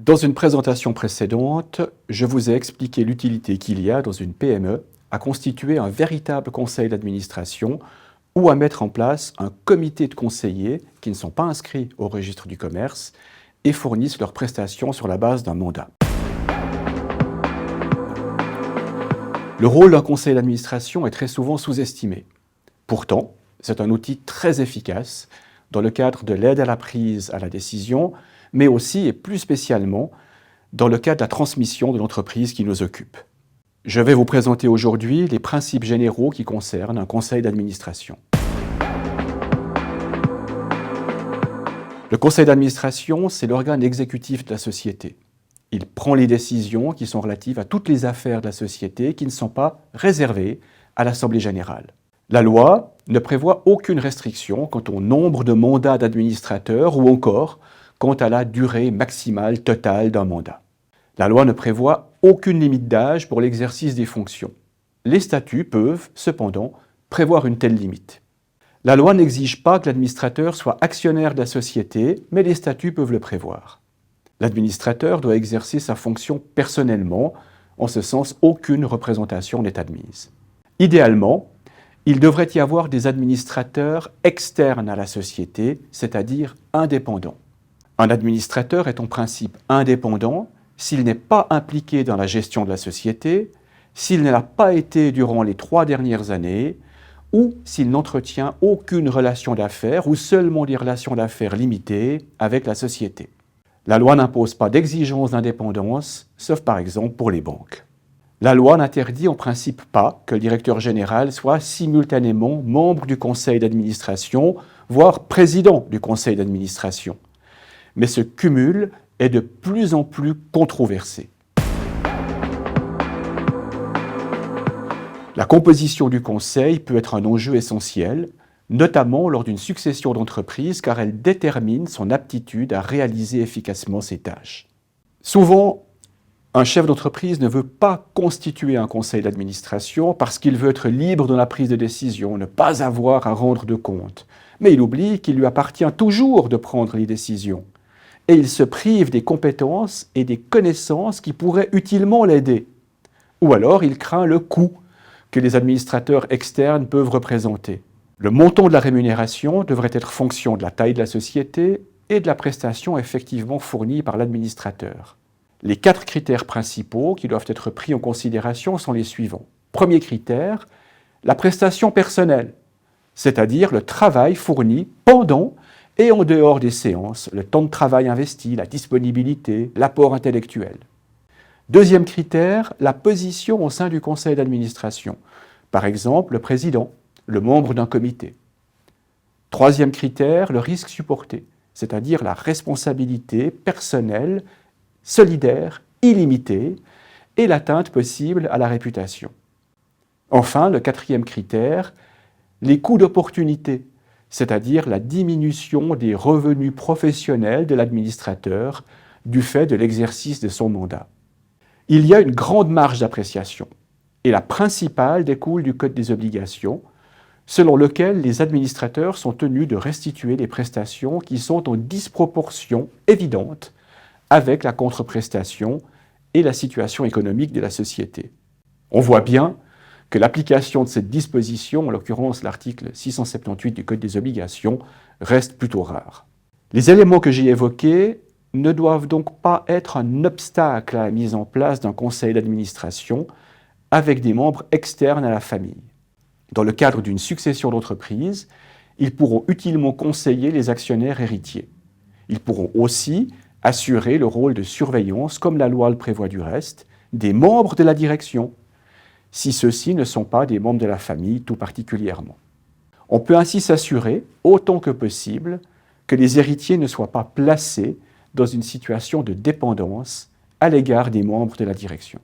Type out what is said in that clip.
Dans une présentation précédente, je vous ai expliqué l'utilité qu'il y a dans une PME à constituer un véritable conseil d'administration ou à mettre en place un comité de conseillers qui ne sont pas inscrits au registre du commerce et fournissent leurs prestations sur la base d'un mandat. Le rôle d'un conseil d'administration est très souvent sous-estimé. Pourtant, c'est un outil très efficace dans le cadre de l'aide à la prise à la décision, mais aussi et plus spécialement dans le cadre de la transmission de l'entreprise qui nous occupe. Je vais vous présenter aujourd'hui les principes généraux qui concernent un conseil d'administration. Le conseil d'administration, c'est l'organe exécutif de la société. Il prend les décisions qui sont relatives à toutes les affaires de la société qui ne sont pas réservées à l'Assemblée générale. La loi ne prévoit aucune restriction quant au nombre de mandats d'administrateurs ou encore quant à la durée maximale totale d'un mandat. La loi ne prévoit aucune limite d'âge pour l'exercice des fonctions. Les statuts peuvent, cependant, prévoir une telle limite. La loi n'exige pas que l'administrateur soit actionnaire de la société, mais les statuts peuvent le prévoir. L'administrateur doit exercer sa fonction personnellement, en ce sens, aucune représentation n'est admise. Idéalement, il devrait y avoir des administrateurs externes à la société, c'est-à-dire indépendants. Un administrateur est en principe indépendant s'il n'est pas impliqué dans la gestion de la société, s'il ne l'a pas été durant les 3 dernières années, ou s'il n'entretient aucune relation d'affaires ou seulement des relations d'affaires limitées avec la société. La loi n'impose pas d'exigence d'indépendance, sauf par exemple pour les banques. La loi n'interdit en principe pas que le directeur général soit simultanément membre du conseil d'administration, voire président du conseil d'administration. Mais ce cumul est de plus en plus controversé. La composition du conseil peut être un enjeu essentiel, notamment lors d'une succession d'entreprises, car elle détermine son aptitude à réaliser efficacement ses tâches. Souvent, un chef d'entreprise ne veut pas constituer un conseil d'administration parce qu'il veut être libre dans la prise de décision, ne pas avoir à rendre de compte. Mais il oublie qu'il lui appartient toujours de prendre les décisions. Et il se prive des compétences et des connaissances qui pourraient utilement l'aider. Ou alors il craint le coût que les administrateurs externes peuvent représenter. Le montant de la rémunération devrait être fonction de la taille de la société et de la prestation effectivement fournie par l'administrateur. Les 4 critères principaux qui doivent être pris en considération sont les suivants. Premier critère, la prestation personnelle, c'est-à-dire le travail fourni pendant et en dehors des séances, le temps de travail investi, la disponibilité, l'apport intellectuel. Deuxième critère, la position au sein du conseil d'administration. Par exemple, le président, le membre d'un comité. Troisième critère, le risque supporté, c'est-à-dire la responsabilité personnelle, solidaire, illimitée et l'atteinte possible à la réputation. Enfin, le 4e critère, les coûts d'opportunité, c'est-à-dire la diminution des revenus professionnels de l'administrateur du fait de l'exercice de son mandat. Il y a une grande marge d'appréciation, et la principale découle du Code des obligations, selon lequel les administrateurs sont tenus de restituer des prestations qui sont en disproportion évidente avec la contre-prestation et la situation économique de la société. On voit bien que l'application de cette disposition, en l'occurrence l'article 678 du Code des obligations, reste plutôt rare. Les éléments que j'ai évoqués ne doivent donc pas être un obstacle à la mise en place d'un conseil d'administration avec des membres externes à la famille. Dans le cadre d'une succession d'entreprises, ils pourront utilement conseiller les actionnaires héritiers. Ils pourront aussi assurer le rôle de surveillance, comme la loi le prévoit du reste, des membres de la direction, si ceux-ci ne sont pas des membres de la famille tout particulièrement. On peut ainsi s'assurer, autant que possible, que les héritiers ne soient pas placés dans une situation de dépendance à l'égard des membres de la direction.